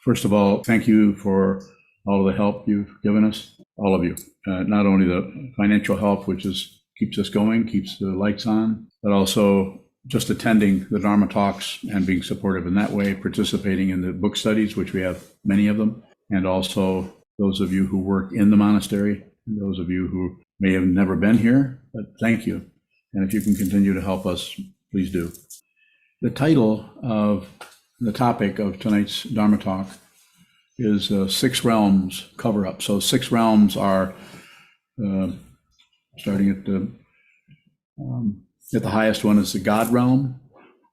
First of all, thank you for all of the help you've given us, all of you. Not only the financial help, which keeps us going, keeps the lights on, but also just attending the Dharma talks and being supportive in that way, participating in the book studies, which we have many of them, and also those of you who work in the monastery, and those of you who may have never been here, but thank you. And if you can continue to help us, please do. The title of the topic of tonight's Dharma talk is Six Realms Cover-Up. So 6 realms are starting at the highest one is the God realm,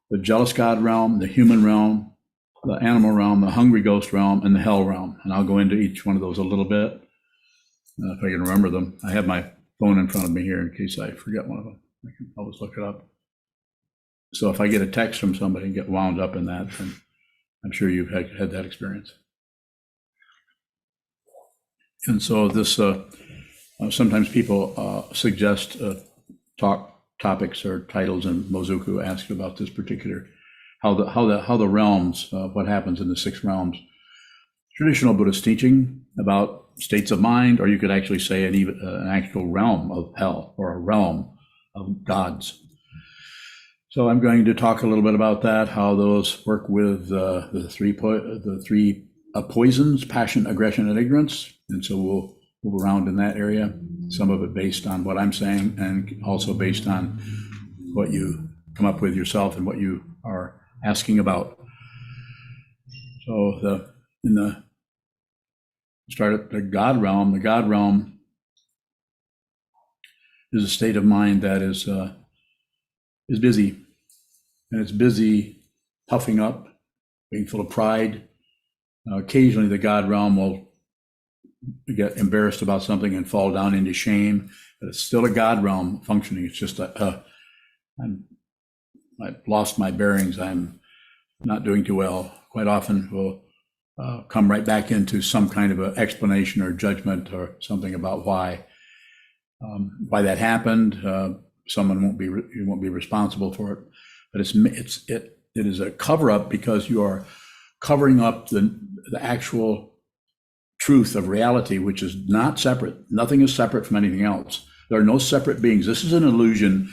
the jealous God realm, the human realm, the animal realm, the hungry ghost realm, and the hell realm. And I'll go into each one of those a little bit if I can remember them. I have my phone in front of me here in case I forget one of them. I can always look it up. So if I get a text from somebody and get wound up in that, then I'm sure you've had that experience. And so this, sometimes people suggest topics or titles, and Mozuku asked about this particular, how the realms, what happens in the 6 realms. Traditional Buddhist teaching about states of mind, or you could actually say an actual realm of hell or a realm of gods. So I'm going to talk a little bit about that, how those work with the three poisons: passion, aggression, and ignorance. And so we'll move around in that area, some of it based on what I'm saying, and also based on what you come up with yourself and what you are asking about. So start at the God realm. The God realm is a state of mind that is busy. And it's busy puffing up, being full of pride. Occasionally the God realm will get embarrassed about something and fall down into shame, but it's still a God realm functioning. It's just I've lost my bearings. I'm not doing too well. Quite often we'll come right back into some kind of an explanation or judgment or something about why that happened. Someone won't be responsible for it. But it is a cover up because you are covering up the actual truth of reality, which is not separate. Nothing is separate from anything else. There are no separate beings. This is an illusion.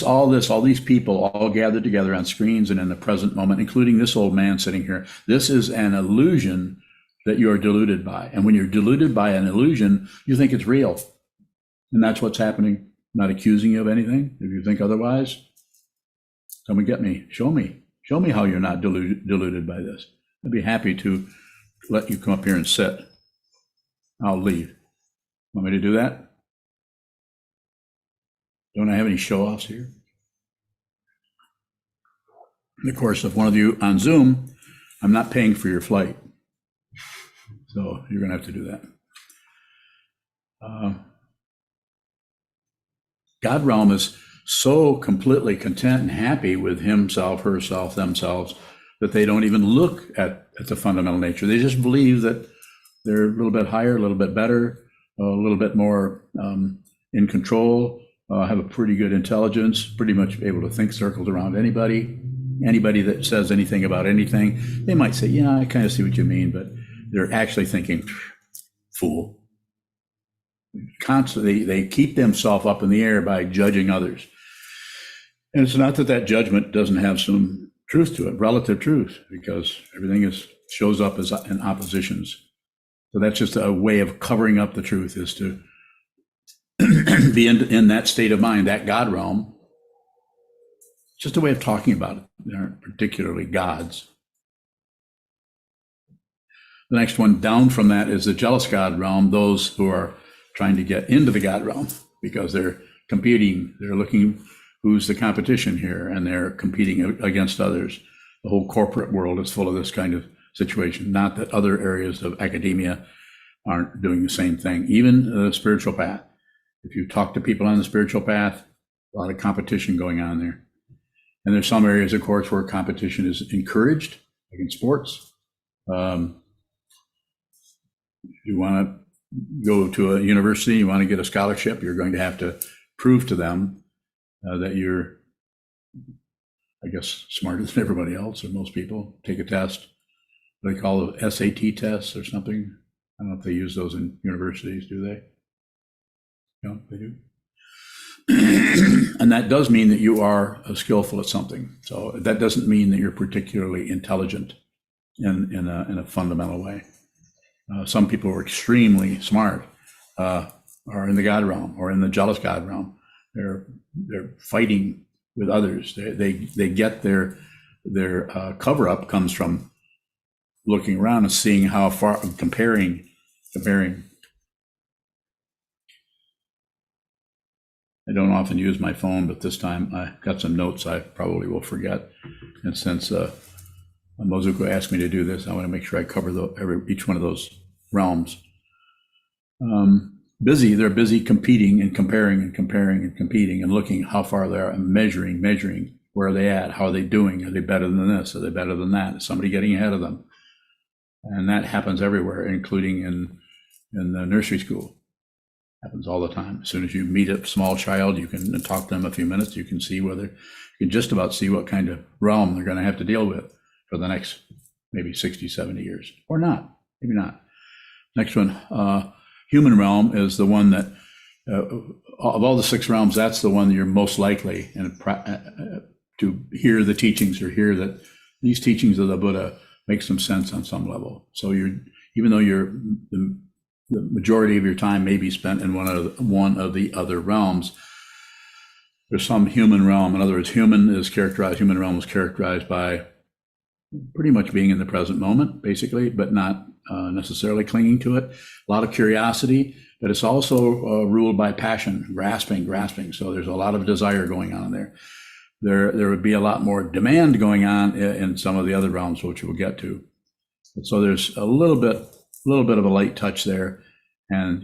All these people all gathered together on screens and in the present moment, including this old man sitting here. This is an illusion that you are deluded by. And when you're deluded by an illusion, you think it's real. And that's what's happening. I'm not accusing you of anything. If you think otherwise, come and get me. Show me how you're not deluded by this. I'd be happy to let you come up here and sit. I'll leave. Want me to do that? Don't I have any show-offs here? And of course, if one of you on Zoom, I'm not paying for your flight. So you're going to have to do that. God realm is so completely content and happy with himself, herself, themselves, that they don't even look at the fundamental nature. They just believe that they're a little bit higher, a little bit better, a little bit more in control, have a pretty good intelligence, pretty much able to think circles around anybody that says anything about anything. They might say, yeah, I kind of see what you mean, but they're actually thinking, fool. Constantly, they keep themselves up in the air by judging others. And it's not that judgment doesn't have some truth to it, relative truth, because everything shows up as in oppositions. So that's just a way of covering up the truth, is to be in that state of mind, that God realm. It's just a way of talking about it. They aren't particularly gods. The next one down from that is the jealous God realm, those who are trying to get into the God realm because they're competing, they're looking who's the competition here, and they're competing against others. The whole corporate world is full of this kind of situation. Not that other areas of academia aren't doing the same thing. Even the spiritual path. If you talk to people on the spiritual path, a lot of competition going on there. And there's some areas, of course, where competition is encouraged, like in sports. If you want to go to a university, you want to get a scholarship, you're going to have to prove to them that you're, I guess, smarter than everybody else, or most people. Take a test, what they call the SAT tests or something. I don't know if they use those in universities, do they? No, they do. And that does mean that you are skillful at something. So that doesn't mean that you're particularly intelligent in a fundamental way. Some people who are extremely smart are in the God realm or in the jealous God realm. They're fighting with others. They get their cover up comes from looking around and seeing how far, comparing. I don't often use my phone, but this time I got some notes I probably will forget. And since Mozuko asked me to do this, I want to make sure I cover each one of those realms. They're busy competing and comparing and competing and looking how far they are and measuring where are they at, how are they doing, are they better than this, are they better than that, is somebody getting ahead of them? And that happens everywhere, including in the nursery school. Happens all the time. As soon as you meet a small child, you can talk to them a few minutes, you can just about see what kind of realm they're going to have to deal with for the next maybe 60, 70 years, or not, maybe not. Next one, human realm is the one that, of all the 6 realms, that's the one that you're most likely to hear the teachings or hear that these teachings of the Buddha make some sense on some level. So even though the majority of your time may be spent in one of the other realms, there's some human realm. In other words, human realm is characterized by pretty much being in the present moment, basically, but not necessarily clinging to it. A lot of curiosity, but it's also ruled by passion, grasping. So there's a lot of desire going on there. There would be a lot more demand going on in some of the other realms, which we'll get to. So there's a little bit of a light touch there, and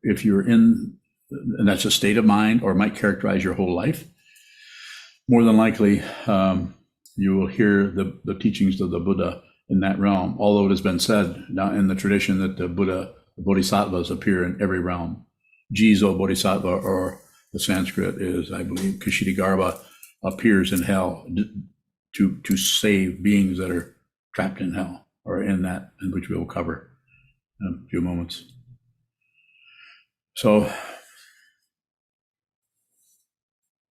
if you're in, and that's a state of mind, or might characterize your whole life, more than likely you will hear the teachings of the Buddha in that realm. Although it has been said now in the tradition that the Bodhisattvas appear in every realm. Jizo Bodhisattva, or the Sanskrit is, I believe, Kshitigarbha, appears in hell to save beings that are trapped in hell, or in which we will cover in a few moments. So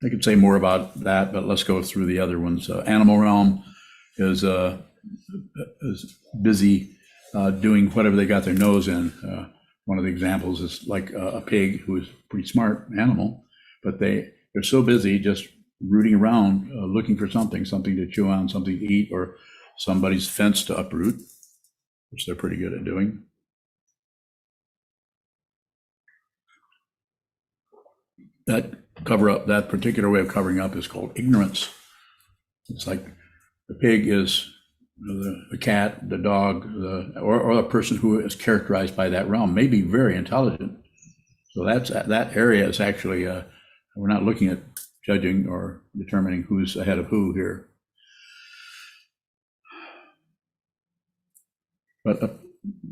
I could say more about that, but let's go through the other ones. Animal realm is busy doing whatever they got their nose in. One of the examples is like a pig, who is a pretty smart animal, but they're so busy just rooting around, looking for something to chew on, something to eat, or somebody's fence to uproot, which they're pretty good at doing. That particular way of covering up is called ignorance. It's like the pig is the cat, the dog, or the person who is characterized by that realm may be very intelligent. So that area is actually, we're not looking at judging or determining who's ahead of who here. But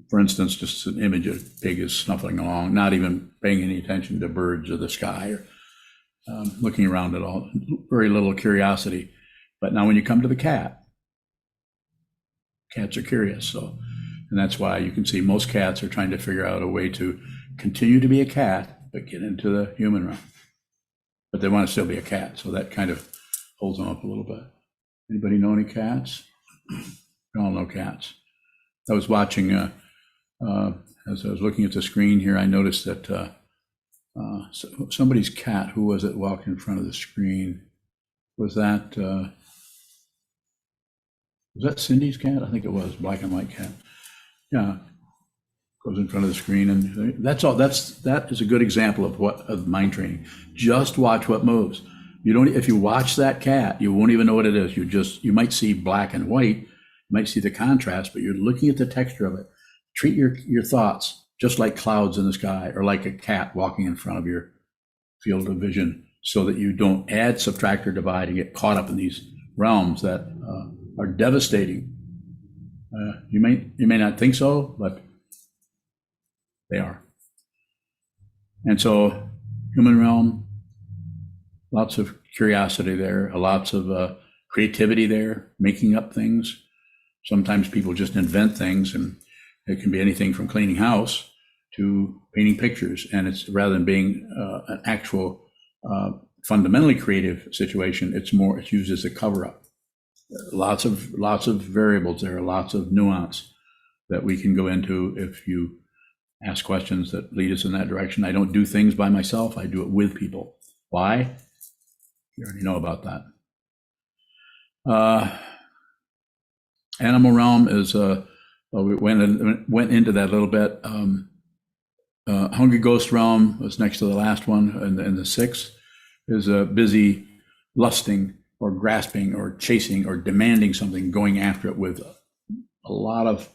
for instance, just an image of a pig is snuffling along, not even paying any attention to birds or the sky, or looking around at all, very little curiosity. But now when you come to the cat, cats are curious. And that's why you can see most cats are trying to figure out a way to continue to be a cat, but get into the human realm. But they want to still be a cat. So that kind of holds them up a little bit. Anybody know any cats? We all know cats. I was watching, as I was looking at the screen here, I noticed that somebody's cat, who was it, walked in front of the screen? Was that Cindy's cat? I think it was, black and white cat. Yeah, goes in front of the screen, and that's all. That is a good example of mind training. Just watch what moves. If you watch that cat, you won't even know what it is. You might see black and white, you might see the contrast, but you're looking at the texture of it. Treat your thoughts just like clouds in the sky, or like a cat walking in front of your field of vision, so that you don't add, subtract, or divide and get caught up in these realms that are devastating. You may not think so, but they are. And so, human realm, lots of curiosity there, lots of creativity there, making up things, Sometimes people just invent things, and it can be anything from cleaning house to painting pictures. And it's rather than being an actual fundamentally creative situation, it's used as a cover-up. Lots of variables there, lots of nuance that we can go into if you ask questions that lead us in that direction. I don't do things by myself. I do it with people. Why? You already know about that. Animal realm is, we went into that a little bit. Hungry ghost realm was next to the last one, and the sixth is busy lusting or grasping or chasing or demanding something, going after it with a lot of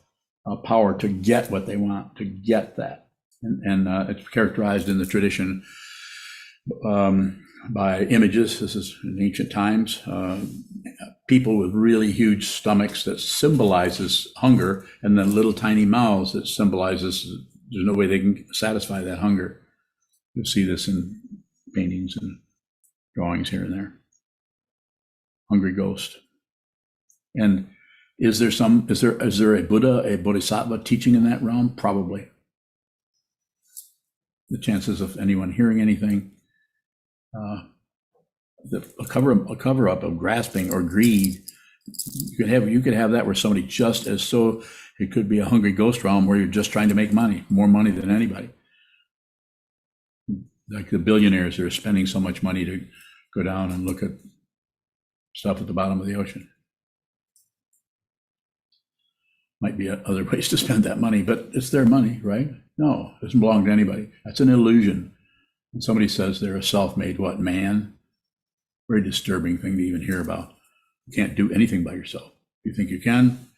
power to get what they want, to get that. And it's characterized in the tradition by images. This is in ancient times. People with really huge stomachs that symbolizes hunger, and then little tiny mouths that symbolizes there's no way they can satisfy that hunger. You'll see this in paintings and drawings here and there. Hungry ghost. And is there a Buddha, a Bodhisattva teaching in that realm? Probably. The chances of anyone hearing anything, a cover up of grasping or greed, you could have that where somebody just as so, it could be a hungry ghost realm where you're just trying to make money, more money than anybody. Like the billionaires that are spending so much money to go down and look at stuff at the bottom of the ocean. Might be other ways to spend that money, but it's their money, right? No, it doesn't belong to anybody. That's an illusion. When somebody says they're a self-made man, very disturbing thing to even hear about. You can't do anything by yourself. You think you can?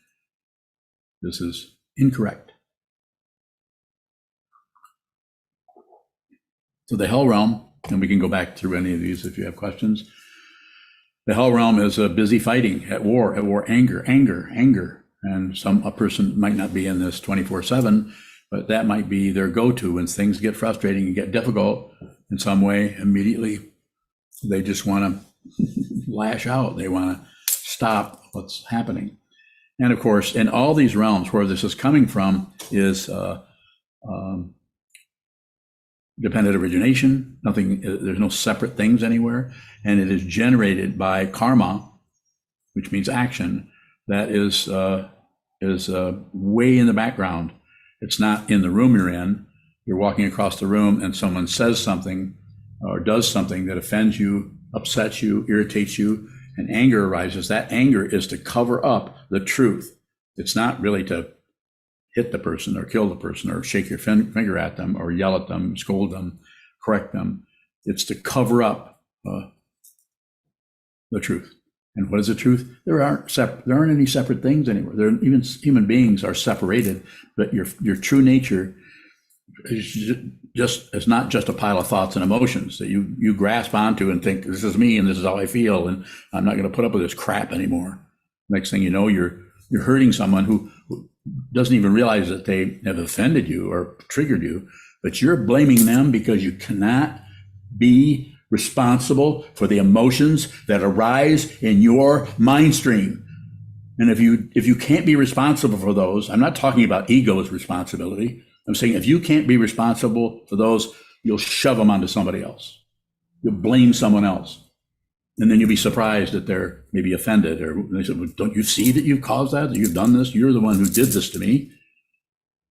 This is incorrect. So the hell realm, and we can go back through any of these if you have questions. The hell realm is busy fighting, at war, anger. And a person might not be in this 24/7, but that might be their go-to when things get frustrating and get difficult in some way. Immediately, they just want to lash out. They want to stop what's happening. And of course, in all these realms, where this is coming from is dependent origination. There's no separate things anywhere, and it is generated by karma, which means action. That is way in the background. It's not in the room you're in. You're walking across the room and someone says something or does something that offends you, upsets you, irritates you, and anger arises. That anger is to cover up the truth. It's not really to hit the person or kill the person or shake your finger at them or yell at them, scold them, correct them. It's to cover up the truth. And what is the truth? There aren't any separate things anywhere. Even human beings are separated, but your true nature is not just a pile of thoughts and emotions that you grasp onto and think, this is me and this is how I feel, and I'm not going to put up with this crap anymore. Next thing you know, you're hurting someone who doesn't even realize that they have offended you or triggered you, but you're blaming them because you cannot be responsible for the emotions that arise in your mind stream. And if you can't be responsible for those, I'm not talking about ego's responsibility. I'm saying if you can't be responsible for those, you'll shove them onto somebody else. You'll blame someone else. And then you'll be surprised that they're maybe offended, or they said, well, don't you see that you've caused that you've done this? You're the one who did this to me.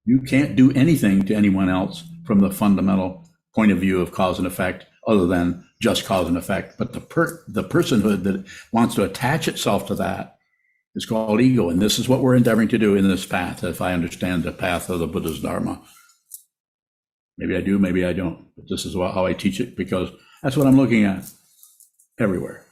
You can't do anything to anyone else from the fundamental point of view of cause and effect, other than just cause and effect. But the personhood that wants to attach itself to that is called ego. And this is what we're endeavoring to do in this path, if I understand the path of the Buddha's Dharma. Maybe I do, maybe I don't. But this is how I teach it, because that's what I'm looking at everywhere.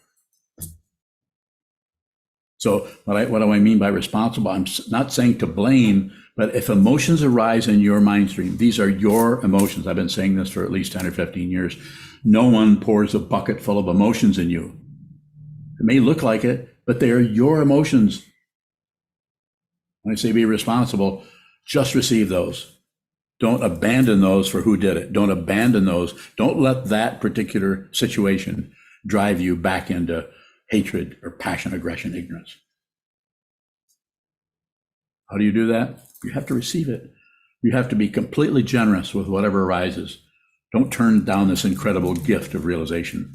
So what do I mean by responsible? I'm not saying to blame, but if emotions arise in your mind stream, these are your emotions. I've been saying this for at least 10 or 15 years. No one pours a bucket full of emotions in you. It may look like it, but they are your emotions. When I say be responsible, just receive those. Don't abandon those for who did it. Don't abandon those. Don't let that particular situation drive you back into hatred or passion, aggression, ignorance. How do you do that? You have to receive it. You have to be completely generous with whatever arises. Don't turn down this incredible gift of realization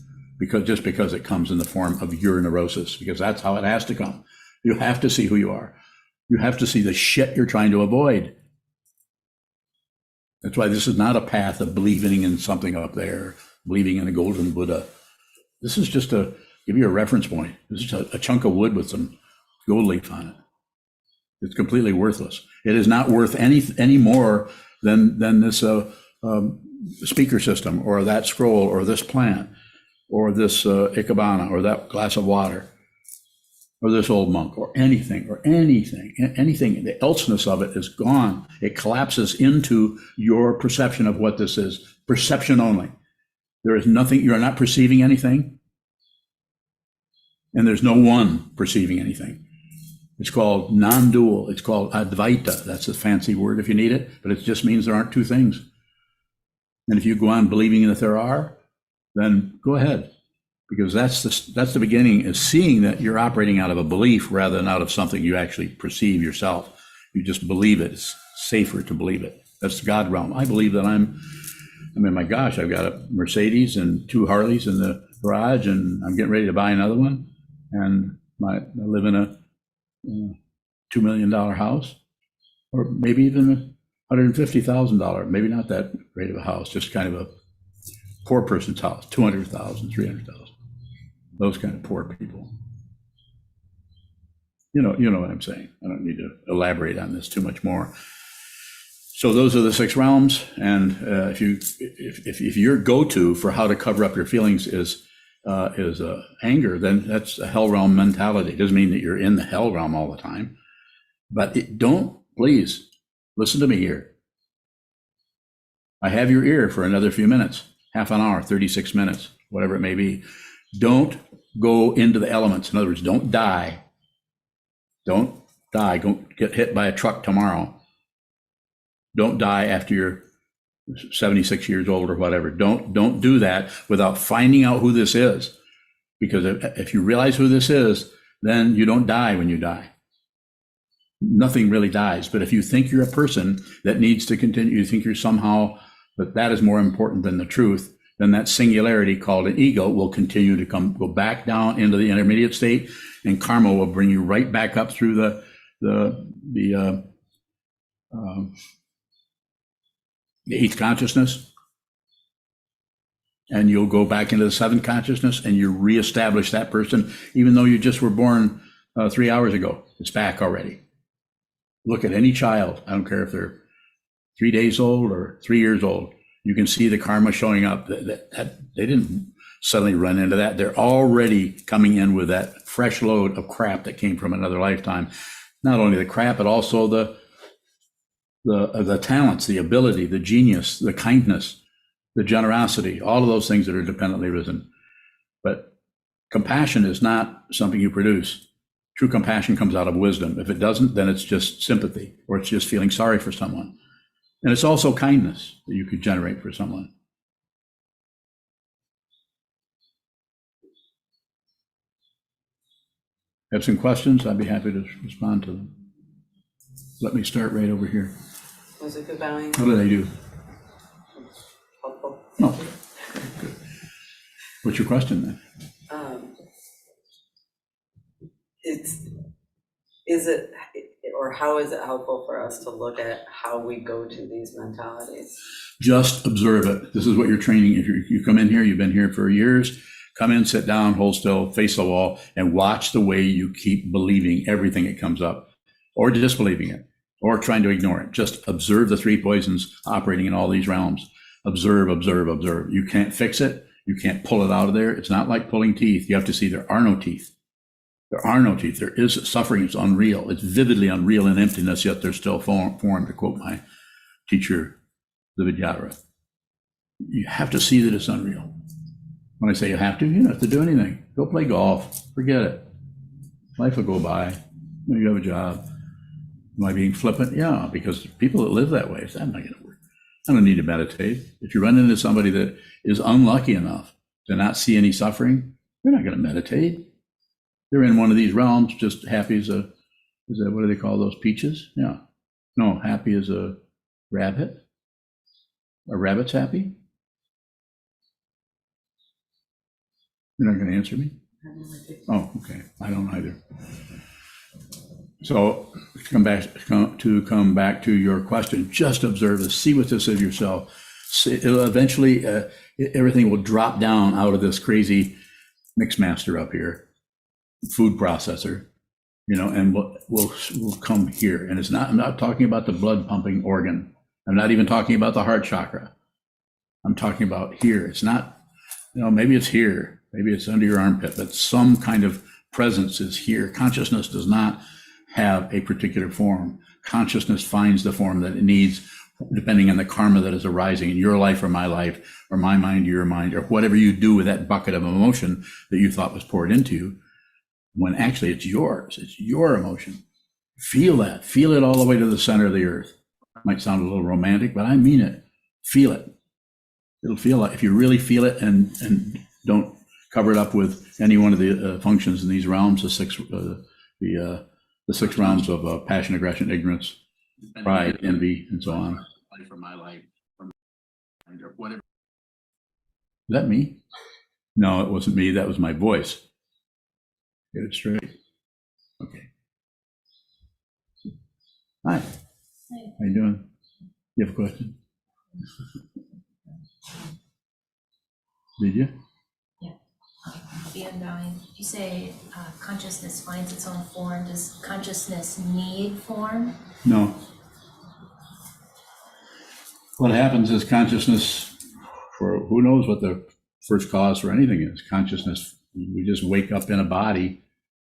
just because it comes in the form of your neurosis, because that's how it has to come. You have to see who you are. You have to see the shit you're trying to avoid. That's why this is not a path of believing in something up there, believing in a golden Buddha. This is just to give you a reference point. This is a chunk of wood with some gold leaf on it. It's completely worthless. It is not worth any more than this speaker system, or that scroll, or this plant, or this ikebana, or that glass of water, or this old monk, or anything. The elseness of it is gone. It collapses into your perception of what this is. Perception only. There is nothing. You are not perceiving anything, and there's no one perceiving anything. It's called non-dual. It's called Advaita. That's a fancy word if you need it, but it just means there aren't two things. And if you go on believing that there are, then go ahead, because that's the beginning, is seeing that you're operating out of a belief rather than out of something you actually perceive yourself. You just believe it. It's safer to believe it. That's the God realm. I believe that I mean, my gosh, I've got a Mercedes and 2 Harleys in the garage, and I'm getting ready to buy another one. And I live in a $2 million house, or maybe even $150,000, maybe not that great of a house, just kind of a poor person's house, 200,000, 300,000, those kind of poor people. You know what I'm saying. I don't need to elaborate on this too much more. So those are the 6 realms, and if your go-to for how to cover up your feelings is anger, then that's a hell realm mentality. It doesn't mean that you're in the hell realm all the time, but please listen to me here. I have your ear for another few minutes, half an hour, 36 minutes, whatever it may be. Don't go into the elements. In other words, don't die. Don't get hit by a truck tomorrow. Don't die after you're 76 years old or whatever. Don't do that without finding out who this is. Because if you realize who this is, then you don't die when you die. Nothing really dies. But if you think you're a person that needs to continue, you think you're somehow, that is more important than the truth, then that singularity called an ego will continue to go back down into the intermediate state, and karma will bring you right back up through the 8th consciousness, and you'll go back into the 7th consciousness, and you reestablish that person, even though you just were born 3 hours ago. It's back already. Look at any child. I don't care if they're 3 days old or 3 years old. You can see the karma showing up. That they didn't suddenly run into that. They're already coming in with that fresh load of crap that came from another lifetime. Not only the crap, but also the talents, the ability, the genius, the kindness, the generosity, all of those things that are dependently risen. But compassion is not something you produce. True compassion comes out of wisdom. If it doesn't, then it's just sympathy, or it's just feeling sorry for someone. And it's also kindness that you could generate for someone. Have some questions? I'd be happy to respond to them. Let me start right over here. Was it good bowing? What did I do? Helpful. Oh, okay, good. What's your question then? How is it helpful for us to look at how we go to these mentalities? Just observe it. This is what you're training. If you come in here, you've been here for years, come in, sit down, hold still, face the wall, and watch the way you keep believing everything that comes up, or disbelieving it, or trying to ignore it. Just observe the 3 poisons operating in all these realms. Observe, observe, observe. You can't fix it. You can't pull it out of there. It's not like pulling teeth. You have to see there are no teeth. There are no teeth. There is suffering. It's unreal. It's vividly unreal in emptiness, yet there's still form, to quote my teacher, the Vidyadhara. You have to see that it's unreal. When I say you have to, you don't have to do anything. Go play golf. Forget it. Life will go by. You have a job. Am I being flippant? Yeah, because people that live that way say, I'm not going to work. I don't need to meditate. If you run into somebody that is unlucky enough to not see any suffering, they're not going to meditate. They're in one of these realms, just happy as a Is that, what do they call those, peaches? Yeah. No, happy is a rabbit. A rabbit's happy? You're not going to answer me? Oh, okay. I don't either. So come back to your question. Just observe this. See what this is yourself. It'll eventually, everything will drop down out of this crazy mix master up here, food processor, and we'll come here. And it's not. I'm not talking about the blood pumping organ. I'm not even talking about the heart chakra. I'm talking about here. It's not. Maybe it's here. Maybe it's under your armpit, but some kind of presence is here. Consciousness does not have a particular form. Consciousness finds the form that it needs, depending on the karma that is arising in your life or my life, or my mind or your mind, or whatever you do with that bucket of emotion that you thought was poured into you, when actually it's yours. It's your emotion. Feel that. Feel it all the way to the center of the earth. It might sound a little romantic, but I mean it. Feel it. It'll feel like, if you really feel it and don't cover it up with any one of the functions in these realms, the six realms of passion, aggression, ignorance, pride, envy, and so on. For my life, or whatever. Is that me? No, it wasn't me. That was my voice. Get it straight. Okay. Hi. How you doing? You have a question? Did you? You say consciousness finds its own form. Does consciousness need form? No. What happens is consciousness, for who knows what the first cause for anything is. Consciousness, we just wake up in a body,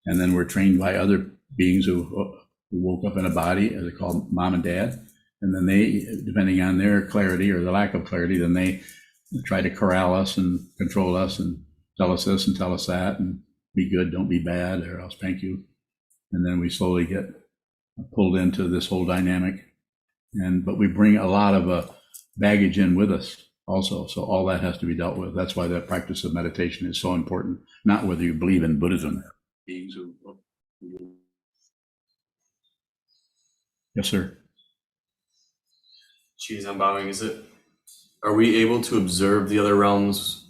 and then we're trained by other beings who woke up in a body, as they call mom and dad, and then they, depending on their clarity or the lack of clarity, then they try to corral us and control us and tell us this and tell us that, and be good, don't be bad, or I'll spank you. And then we slowly get pulled into this whole dynamic. But we bring a lot of baggage in with us also. So all that has to be dealt with. That's why the practice of meditation is so important, not whether you believe in Buddhism. Beings who... Yes, sir. Geez, I'm bowing. Are we able to observe the other realms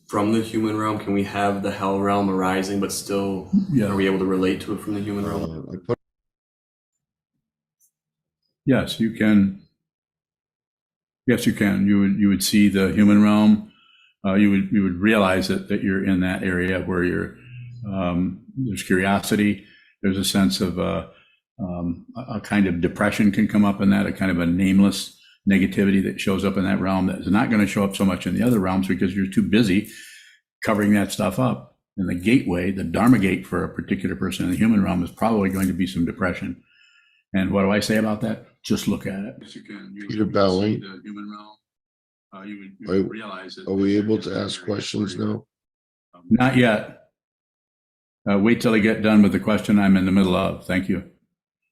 from the human realm? Can we have the hell realm arising, but still are we able to relate to it from the human realm? Yes, you can. Yes, you can. You would see the human realm. You would realize that you're in that area where there's curiosity. There's a sense of a kind of depression can come up in that, a kind of a nameless negativity that shows up in that realm that is not going to show up so much in the other realms because you're too busy covering that stuff up. And the gateway, the Dharma gate for a particular person in the human realm is probably going to be some depression. And what do I say about that? Just look at it. Peter bowing. The human realm. You would realize that. Are we able to ask questions now? Not yet. Wait till I get done with the question I'm in the middle of. Thank you.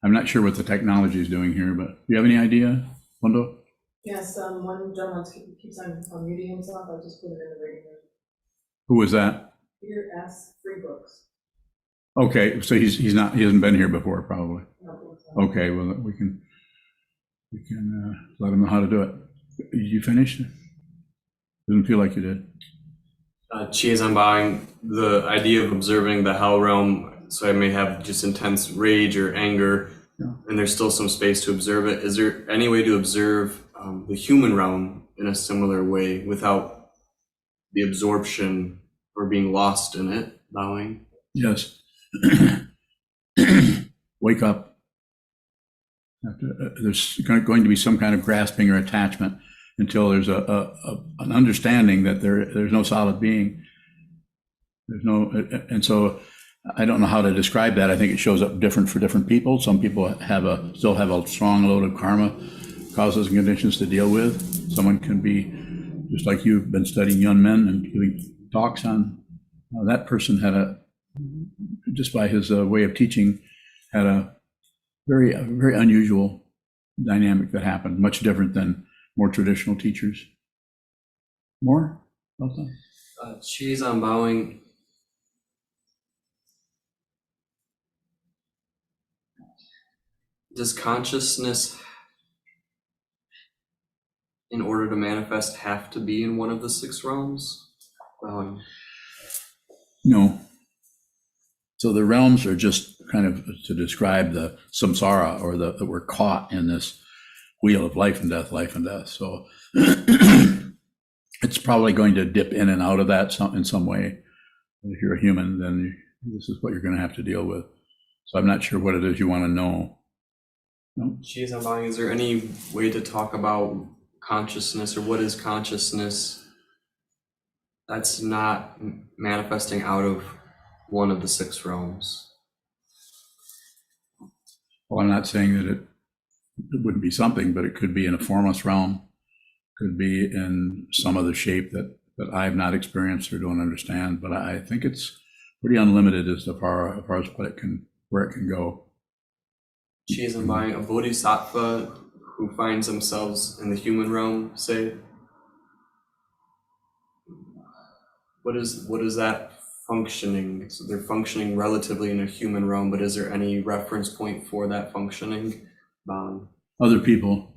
I'm not sure what the technology is doing here, but do you have any idea, Wando? Yes, one gentleman keeps on muting himself. I just put it in the reading room. Who was that? Peter S. Freebrooks. Okay, so he hasn't been here before, probably. Okay, well, we can let him know how to do it. You finished? Doesn't feel like you did. Chi, I'm bowing. The idea of observing the hell realm, so I may have just intense rage or anger, and there's still some space to observe it. Is there any way to observe the human realm in a similar way without the absorption or being lost in it, bowing? Yes. Wake up. There's going to be some kind of grasping or attachment until there's an understanding that there's no solid being. And so I don't know how to describe that. I think it shows up different for different people. Some people still have a strong load of karma, causes and conditions to deal with. Someone can be, just like you've been studying young men and giving talks on, that person had just by his way of teaching, had a very unusual dynamic that happened, much different than more traditional teachers. More? Okay. Cheese, I'm bowing. Does consciousness, in order to manifest, have to be in one of the 6 realms? No. So the realms are just kind of to describe the samsara, or that we're caught in this wheel of life and death, life and death. So it's probably going to dip in and out of that in some way. If you're a human, then this is what you're going to have to deal with. So I'm not sure what it is you want to know. No? Is there any way to talk about consciousness, or what is consciousness that's not manifesting out of one of the 6 realms? Well, I'm not saying that it wouldn't be something, but it could be in a formless realm, could be in some other shape that I have not experienced or don't understand. But I think it's pretty unlimited as far as where it can go. She is embodying a bodhisattva who finds themselves in the human realm, say. What is that functioning? So they're functioning relatively in a human realm, but is there any reference point for that functioning? Other people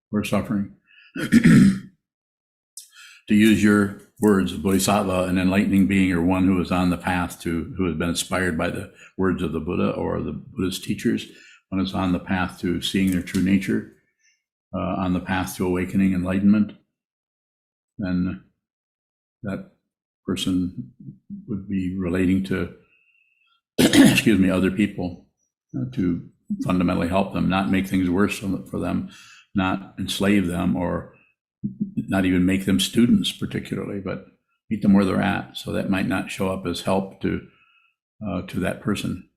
who are suffering. To use your words, bodhisattva, an enlightening being, or one who is on the path who has been inspired by the words of the Buddha or the Buddhist teachers, one is on the path to seeing their true nature, on the path to awakening enlightenment, then that person would be relating to, other people to fundamentally help them, not make things worse for them, not enslave them, or not even make them students particularly, but meet them where they're at. So that might not show up as help to that person,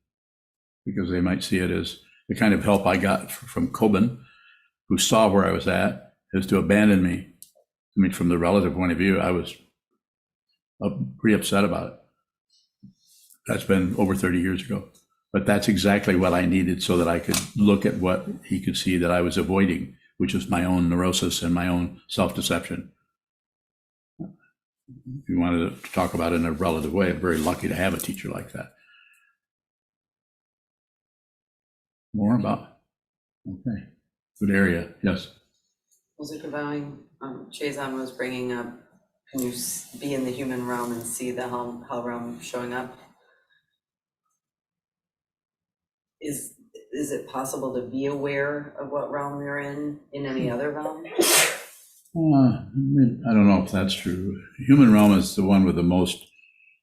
because they might see it as the kind of help I got from Kobun, who saw where I was at, is to abandon me. I mean, from the relative point of view, I was pretty upset about it. That's been over 30 years ago. But that's exactly what I needed, so that I could look at what he could see that I was avoiding, which was my own neurosis and my own self-deception. If you wanted to talk about it in a relative way, I'm very lucky to have a teacher like that. More about? Okay, good area, yes. Was it about Chazan was bringing up, can you be in the human realm and see the hell realm showing up? Is it possible to be aware of what realm you're in any other realm? I don't know if that's true. Human realm is the one with the most,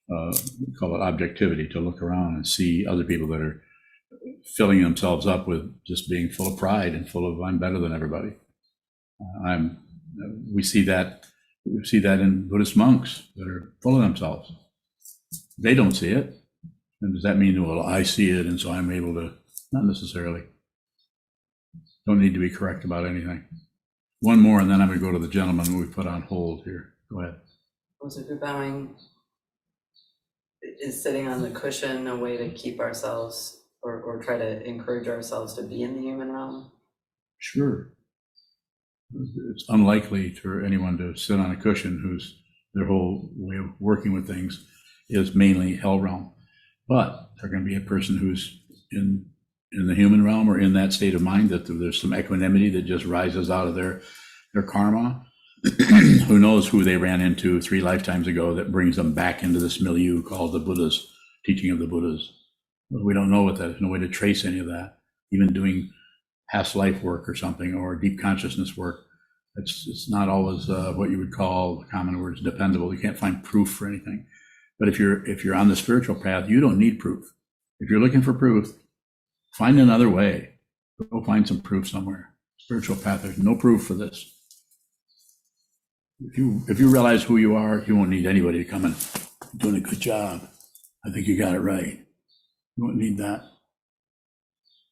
we call it objectivity, to look around and see other people that are filling themselves up with just being full of pride and full of, I'm better than everybody. We see that in Buddhist monks that are full of themselves. They don't see it. And does that mean, well, I see it and so I'm able to? Not necessarily. Don't need to be correct about anything. One more, and then I'm going to go to the gentleman we put on hold here. Go ahead. Was it bowing? Is sitting on the cushion a way to keep ourselves or try to encourage ourselves to be in the human realm? Sure. It's unlikely for anyone to sit on a cushion whose their whole way of working with things is mainly hell realm. But they're going to be a person who's in the human realm or in that state of mind that there's some equanimity that just rises out of their karma. Who knows who they ran into 3 lifetimes ago that brings them back into this milieu called the Buddhas, teaching of the Buddhas. But we don't know what that is. There's no way to trace any of that. Even doing past life work or something, or deep consciousness work, it's not always what you would call, the common words, dependable. You can't find proof for anything. But if you're on the spiritual path, you don't need proof. If you're looking for proof, find another way. Go find some proof somewhere. Spiritual path, there's no proof for this. If you realize who you are, you won't need anybody to come and doing a good job. I think you got it right. You won't need that.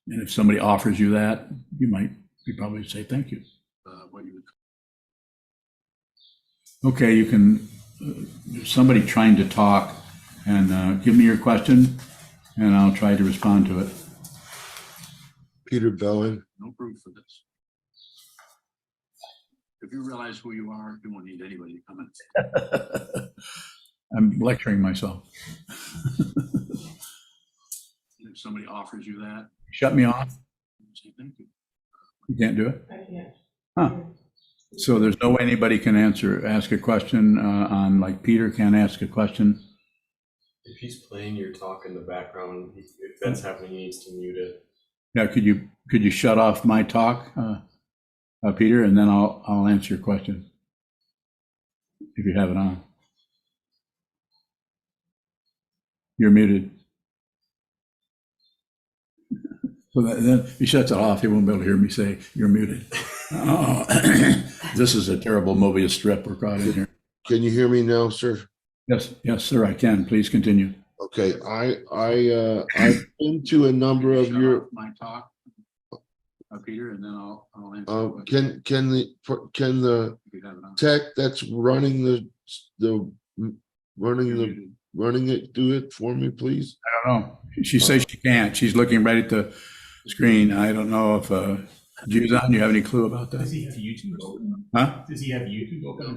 And if somebody offers you that, you probably say thank you. Okay, you can. There's somebody trying to talk, and give me your question, and I'll try to respond to it. Peter Bellin. No proof for this. If you realize who you are, you won't need anybody to come in. I'm lecturing myself. If somebody offers you that, shut me off. You can't do it? I can't. Huh. So there's no way anybody can ask a question on, like Peter can't ask a question? If he's playing your talk in the background, if that's happening, he needs to mute it. Yeah, could you shut off my talk, Peter, and then I'll answer your question if you have it on. You're muted. So then he shuts it off. He won't be able to hear me say you're muted. Oh, this is a terrible Mobius strip we're caught in here. Can you hear me now, sir? Yes, sir, I can. Please continue. Okay, I've been to a number of your, My talk, Peter, and then I'll answer. your question can the if you have it on. tech that's running running it do it for me, please? I don't know. She says she can't. She's looking right at the screen. I don't know if, Sokuzan, you have any clue about Does that? he have YouTube open? Huh? Does he have YouTube open?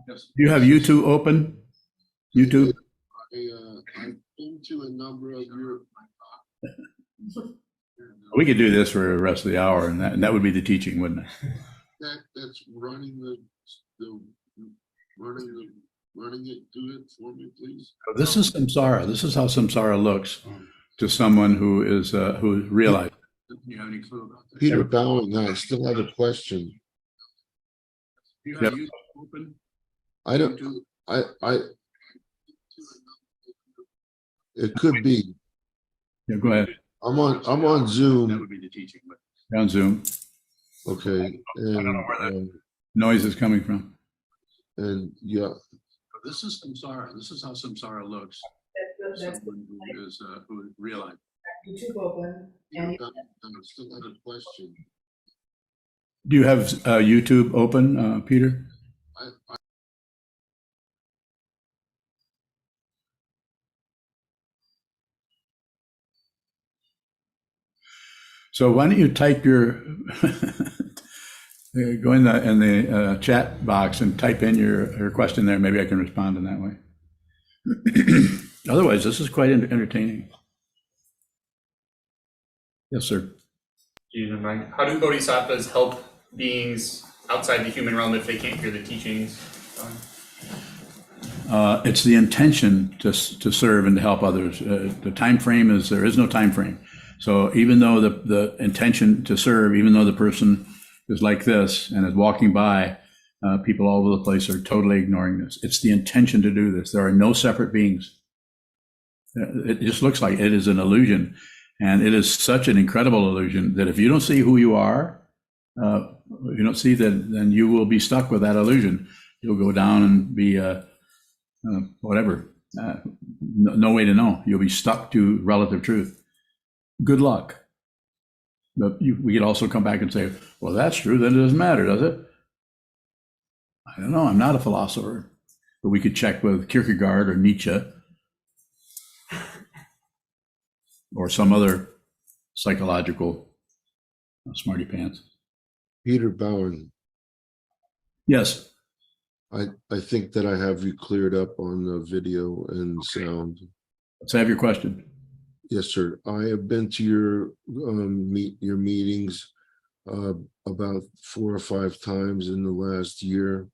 Do you have YouTube open? YouTube? I've been to a number of your, We could do this for the rest of the hour, and that would be the teaching, wouldn't it? tech that's running running it do it for me, please? This is samsara. This is how samsara looks to someone who is who realized. Do you have any clue about that? Peter Bowing, I still have a question. Do you have YouTube open? I don't, it could be. Yeah, go ahead. I'm on That Zoom, would be the teaching, but you're on Zoom. okay, don't know where that- and, Noise is coming from. and yeah, This is samsara. This is how samsara looks. That's Someone who is who realized. YouTube open, and I still have a question. Do you have YouTube open, Peter? I So why don't you type your go in the chat box and type in your question there. Maybe I can respond in that way. Otherwise, this is quite entertaining. Yes, sir. How do bodhisattvas help beings outside the human realm if they can't hear the teachings? It's the intention to serve and to help others. The time frame is there is no time frame. So even though the intention to serve, even though the person is like this and is walking by, people all over the place are totally ignoring this. It's the intention to do this. There are no separate beings. It just looks like it is an illusion. And it is such an incredible illusion that if you don't see who you are, you don't see that, then you will be stuck with that illusion. You'll go down and be whatever. No way to know. You'll be stuck to relative truth. Good luck. But we could also come back and say, well, that's true. Then it doesn't matter, does it? I don't know. I'm not a philosopher. But we could check with Kierkegaard or Nietzsche or some other psychological smarty pants. Peter Bowing, Yes. I think that I have you cleared up on the video and sound. Let's have your question. Yes, sir. I have been to your meetings about 4 or 5 times in the last year,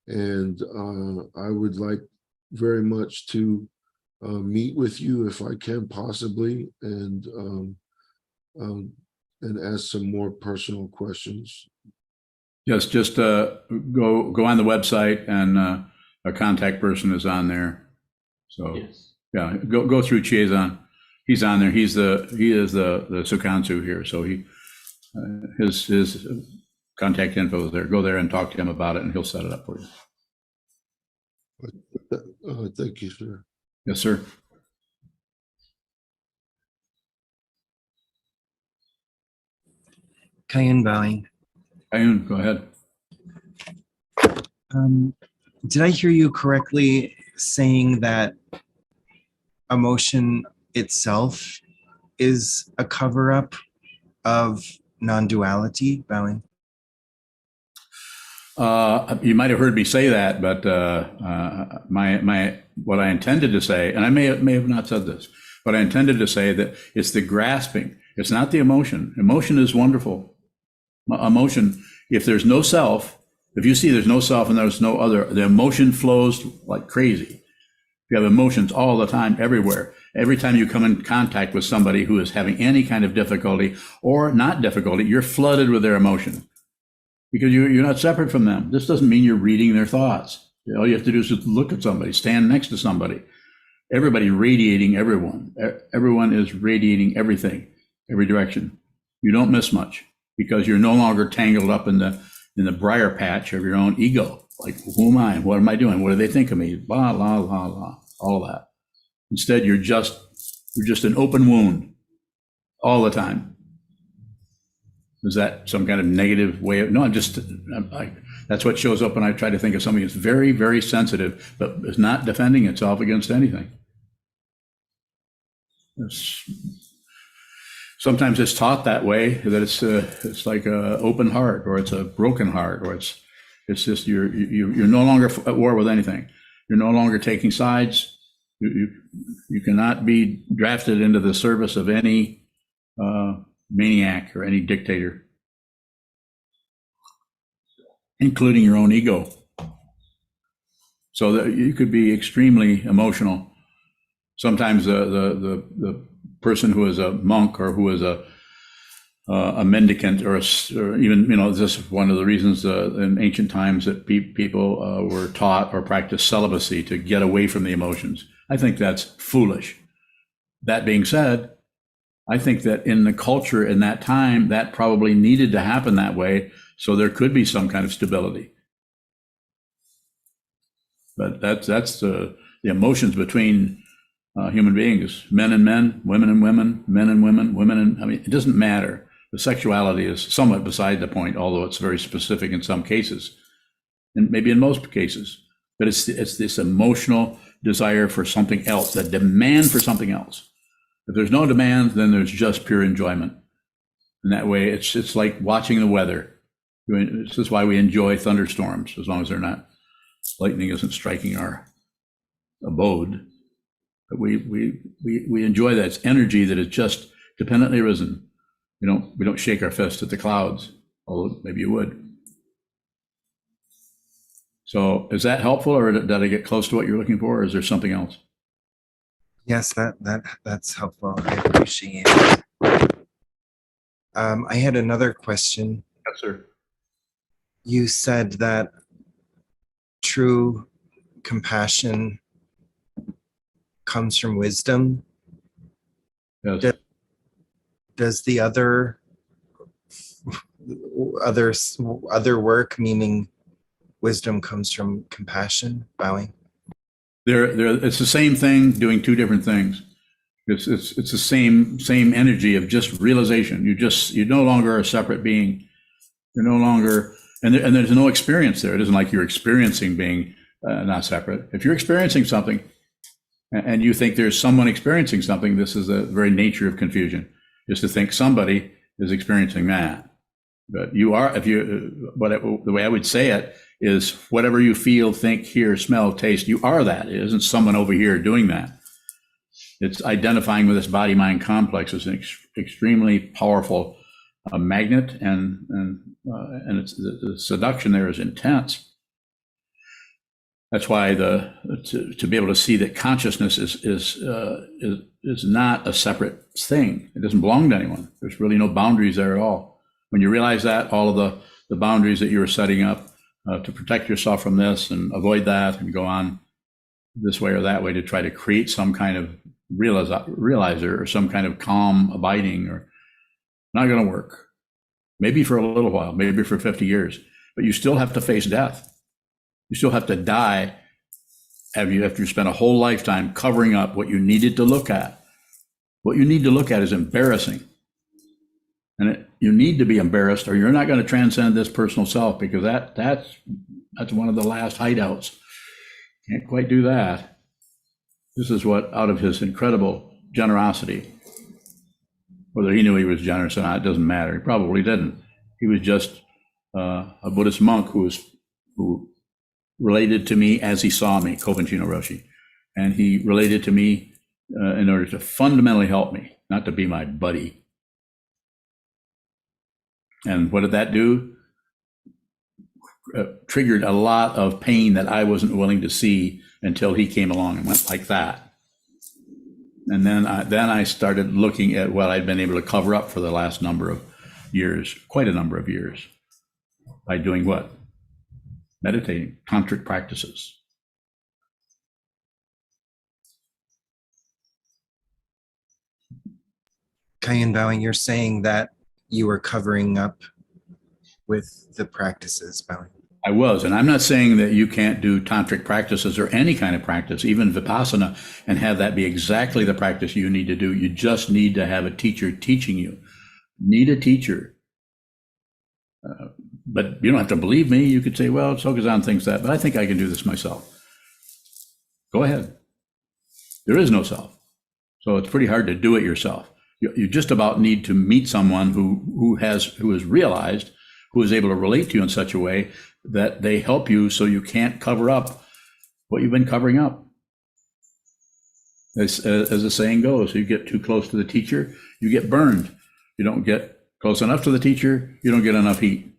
and I would like very much to meet with you if I can possibly, and ask some more personal questions. Yes, just go on the website and a contact person is on there. So Yes. yeah, go through Chiazan. He's on there. He is the Sukansu here. So his contact info is there. Go there and talk to him about it, and he'll set it up for you. Thank you, sir. Yes, sir. Kayun bowing. Ayun, go ahead. Did I hear you correctly saying that emotion itself is a cover-up of non-duality, bowing? You might have heard me say that, but what I intended to say, and I may have not said this, but I intended to say that it's the grasping. It's not the emotion. Emotion is wonderful. Emotion, if there's no self, if you see there's no self and there's no other, the emotion flows like crazy. You have emotions all the time, everywhere. Every time you come in contact with somebody who is having any kind of difficulty or not difficulty, you're flooded with their emotion because you're not separate from them. This doesn't mean you're reading their thoughts. All you have to do is just look at somebody, stand next to somebody. Everybody radiating everyone. Everyone is radiating everything, every direction. You don't miss much because you're no longer tangled up in the briar patch of your own ego. Like, who am I? What am I doing? What do they think of me? Blah, blah, blah, blah, all of that. Instead, you're just an open wound all the time. Is that some kind of negative way of, no, that's what shows up when I try to think of something that's very, very sensitive, but is not defending itself against anything. Sometimes it's taught that way, that it's like an open heart, or it's a broken heart, or it's just you're no longer at war with anything. You're no longer taking sides. You cannot be drafted into the service of any maniac or any dictator, including your own ego. So that you could be extremely emotional. Sometimes the person who is a monk or who is a mendicant or even, this is one of the reasons in ancient times that people were taught or practiced celibacy to get away from the emotions. I think that's foolish. That being said, I think that in the culture in that time, that probably needed to happen that way, so there could be some kind of stability. But that's the emotions between human beings, men and men, women and women, men and women, women and, it doesn't matter. The sexuality is somewhat beside the point, although it's very specific in some cases, and maybe in most cases. But it's this emotional desire for something else, the demand for something else. If there's no demand, then there's just pure enjoyment. And that way, it's like watching the weather. This is why we enjoy thunderstorms, as long as lightning isn't striking our abode. But we enjoy that. It's energy that is just dependently risen. We don't shake our fist at the clouds, although maybe you would. So is that helpful, or did I get close to what you're looking for, or is there something else? Yes, that's helpful. I appreciate it. I had another question. Yes, sir. You said that true compassion comes from wisdom. Yes. Does the other work, meaning wisdom, comes from compassion? Bowing. It's the same thing doing two different things. It's the same energy of just realization. You're no longer a separate being. You're no longer, and there's no experience there. It isn't like you're experiencing being not separate. If you're experiencing something and you think there's someone experiencing something, this is the very nature of confusion, is to think somebody is experiencing that. But you are, the way I would say it is, whatever you feel, think, hear, smell, taste, you are that. It isn't someone over here doing that. It's identifying with this body-mind complex as an extremely powerful magnet, and it's the seduction there is intense. That's why to be able to see that consciousness is not a separate thing. It doesn't belong to anyone. There's really no boundaries there at all. When you realize that, all of the boundaries that you were setting up to protect yourself from this and avoid that and go on this way or that way to try to create some kind of realizer or some kind of calm abiding, or not going to work. Maybe for a little while, maybe for 50 years, but you still have to face death. You still have to die after you spend a whole lifetime covering up what you needed to look at. What you need to look at is embarrassing. And you need to be embarrassed, or you're not going to transcend this personal self, because that's one of the last hideouts. Can't quite do that. This is what, out of his incredible generosity, whether he knew he was generous or not, it doesn't matter. He probably didn't. He was just a Buddhist monk who related to me as he saw me, Kobanchi no Roshi. And he related to me in order to fundamentally help me, not to be my buddy. And what did that do? Triggered a lot of pain that I wasn't willing to see until he came along and went like that. And then I started looking at what I'd been able to cover up for the last number of years, quite a number of years, by doing what? Meditating, tantric practices. Kayan Bowing, you're saying that you were covering up with the practices, Bowing. I was, and I'm not saying that you can't do tantric practices or any kind of practice, even vipassana, and have that be exactly the practice you need to do. You just need to have a teacher teaching you. Need a teacher. But you don't have to believe me. You could say, well, Sokuzan thinks that, but I think I can do this myself. Go ahead. There is no self. So it's pretty hard to do it yourself. You just about need to meet someone who has realized, who is able to relate to you in such a way that they help you so you can't cover up what you've been covering up. As the saying goes, you get too close to the teacher, you get burned. You don't get close enough to the teacher, you don't get enough heat.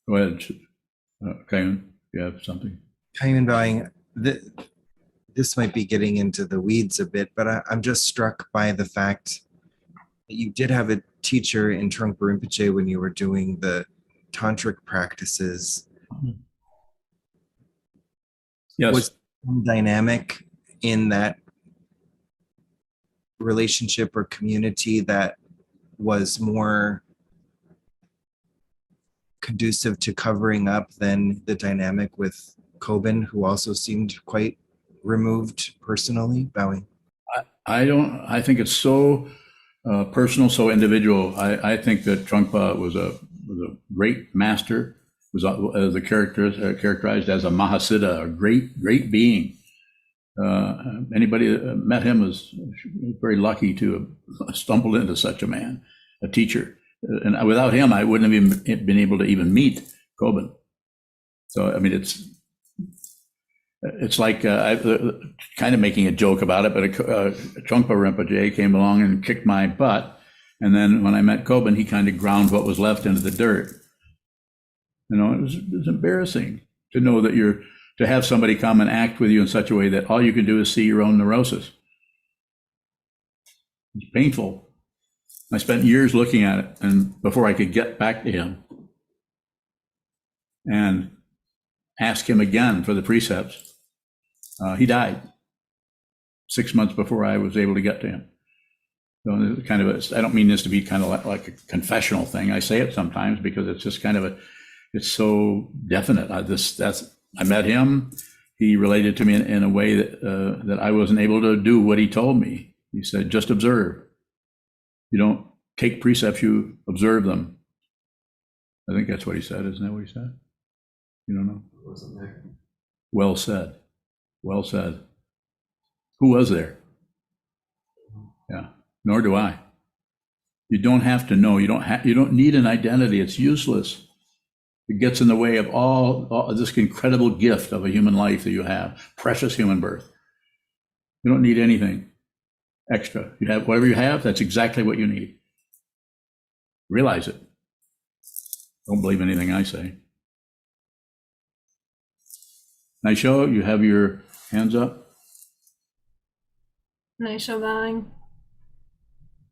Go ahead, Kayan, you have something? Kayan Bowing, this might be getting into the weeds a bit, but I'm just struck by the fact that you did have a teacher in Trungpa Rinpoche when you were doing the tantric practices. Yes. Was some dynamic in that relationship or community that was more conducive to covering up than the dynamic with Kobun, who also seemed quite removed personally? Bowing. I think it's so personal, so individual. I think that Trungpa was a great master, was characterized as a Mahasiddha, a great being. Anybody that met him was very lucky to have stumbled into such a man, a teacher. And without him, I wouldn't have even been able to even meet Kobun. So, I mean, it's like kind of making a joke about it, but Trungpa Rinpoche came along and kicked my butt. And then when I met Kobun, he kind of ground what was left into the dirt. You know, it was embarrassing to know that to have somebody come and act with you in such a way that all you can do is see your own neurosis. It's painful. I spent years looking at it and before I could get back to him and ask him again for the precepts. He died 6 months before I was able to get to him. So kind of I don't mean this to be kind of like a confessional thing. I say it sometimes because it's just kind of it's so definite. I met him. He related to me in a way that I wasn't able to do what he told me. He said, just observe. You don't take precepts, you observe them. I think that's what he said. Isn't that what he said? You don't know? It wasn't there. Well said. Well said. Who was there? Yeah, nor do I. You don't have to know. You don't need an identity. It's useless. It gets in the way of all this incredible gift of a human life that you have, precious human birth. You don't need anything extra. You have whatever you have, that's exactly what you need. Realize it. Don't believe anything I say. Naisho, you have your hands up. Naisho Bowing.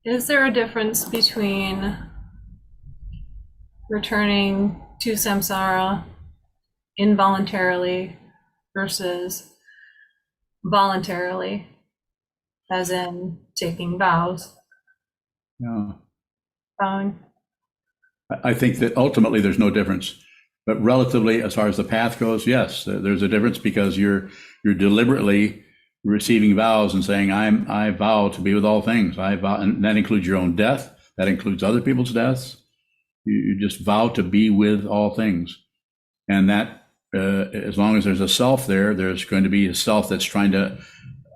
Is there a difference between returning to samsara involuntarily versus voluntarily, as in taking vows? Yeah. Bowing. I think that ultimately there's no difference, but relatively, as far as the path goes, yes, there's a difference because you're deliberately receiving vows and saying, I vow to be with all things. I vow, and that includes your own death. That includes other people's deaths. You just vow to be with all things, and that as long as there's a self there, there's going to be a self that's trying to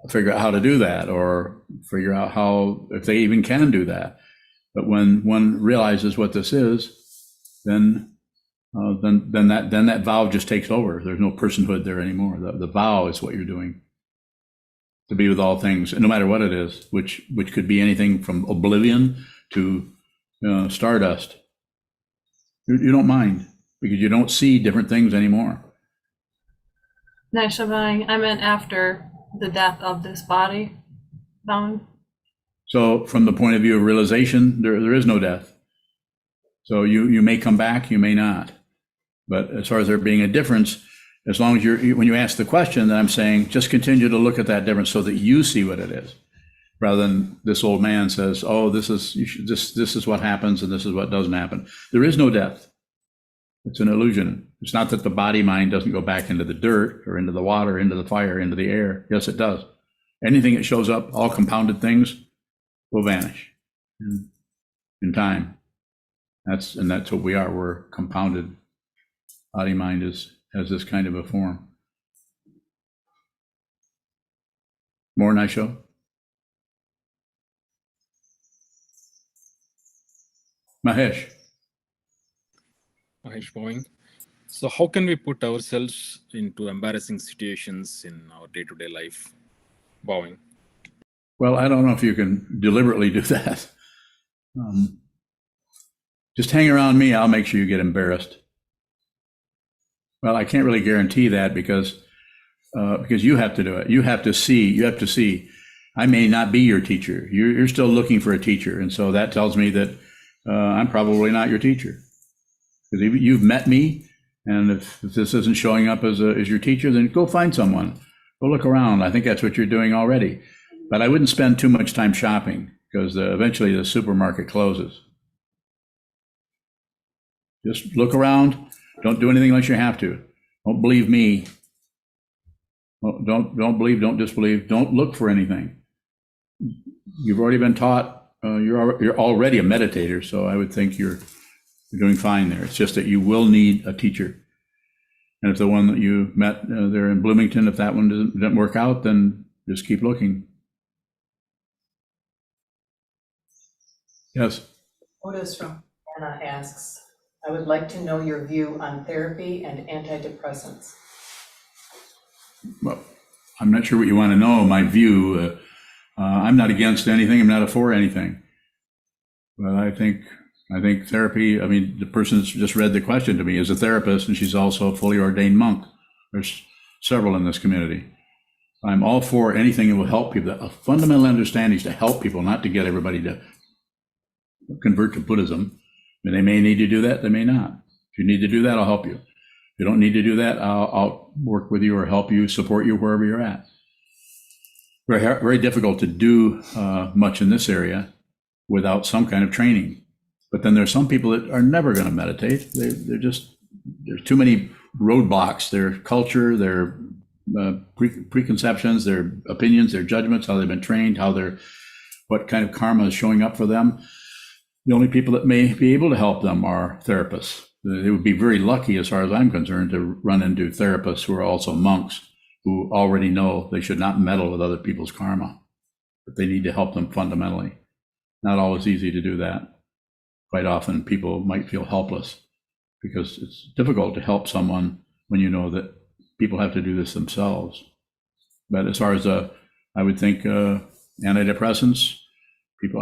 figure out how to do that, or figure out how, if they even can do that. But when one realizes what this is, then that vow just takes over. There's no personhood there anymore. The vow is what you're doing. to be with all things, no matter what it is, which could be anything from oblivion to stardust. You don't mind because you don't see different things anymore. Naishabang, I meant after the death of this body. Bowing. So from the point of view of realization, there is no death. So you may come back, you may not. But as far as there being a difference, as long as when you ask the question, then I'm saying just continue to look at that difference so that you see what it is, rather than this old man says, "Oh, this is what happens and this is what doesn't happen." There is no death. It's an illusion. It's not that the body mind doesn't go back into the dirt or into the water, into the fire, into the air. Yes, it does. Anything that shows up, all compounded things, will vanish in time. That's what we are. We're compounded. Body mind has this kind of a form. More Naisho? Mahesh. Mahesh bowing. So how can we put ourselves into embarrassing situations in our day-to-day life? Bowing. Well, I don't know if you can deliberately do that. Just hang around me, I'll make sure you get embarrassed. Well, I can't really guarantee that because you have to do it. You have to see. I may not be your teacher. You're still looking for a teacher. And so that tells me that I'm probably not your teacher. Because you've met me, and if this isn't showing up as your teacher, then go find someone. Go look around. I think that's what you're doing already. But I wouldn't spend too much time shopping because eventually the supermarket closes. Just look around. Don't do anything unless you have to. Don't believe me. Don't believe, don't disbelieve. Don't look for anything. You've already been taught. You're already a meditator, so I would think you're doing fine there. It's just that you will need a teacher. And if the one that you met there in Bloomington, if that one doesn't work out, then just keep looking. Yes. Otis from Anna asks, I would like to know your view on therapy and antidepressants. Well, I'm not sure what you want to know. My view, I'm not against anything. I'm not for anything. But I think therapy, I mean, the person that's just read the question to me is a therapist, and she's also a fully ordained monk. There's several in this community. I'm all for anything that will help people. A fundamental understanding is to help people, not to get everybody to convert to Buddhism. And they may need to do that, they may not. If you need to do that, I'll help you. If you don't need to do that, I'll work with you or help you, support you wherever you're at. Very, very difficult to do much in this area without some kind of training. But then there's some people that are never going to meditate. There's too many roadblocks. Their culture, their preconceptions, their opinions, their judgments, how they've been trained, what kind of karma is showing up for them. The only people that may be able to help them are therapists. They would be very lucky, as far as I'm concerned, to run into therapists who are also monks, who already know they should not meddle with other people's karma, but they need to help them fundamentally. Not always easy to do that. Quite often people might feel helpless because it's difficult to help someone when you know that people have to do this themselves. But as far as I would think antidepressants,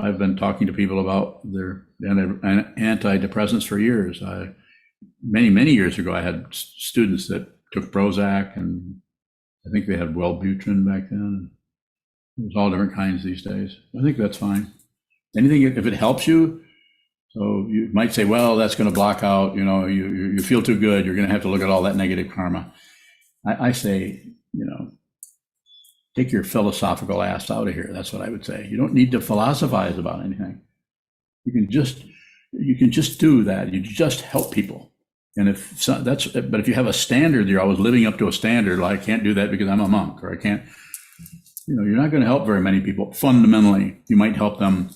I've been talking to people about their antidepressants for years. Many years ago, I had students that took Prozac, and I think they had Wellbutrin back then. There's all different kinds these days. I think that's fine. Anything, if it helps you. So you might say, well, that's going to block out, you feel too good. You're going to have to look at all that negative karma. I say, take your philosophical ass out of here. That's what I would say. You don't need to philosophize about anything. You can just do that. You just help people. And but if you have a standard, you're always living up to a standard. Like, I can't do that because I'm a monk, or I can't, you're not going to help very many people. Fundamentally, you might help them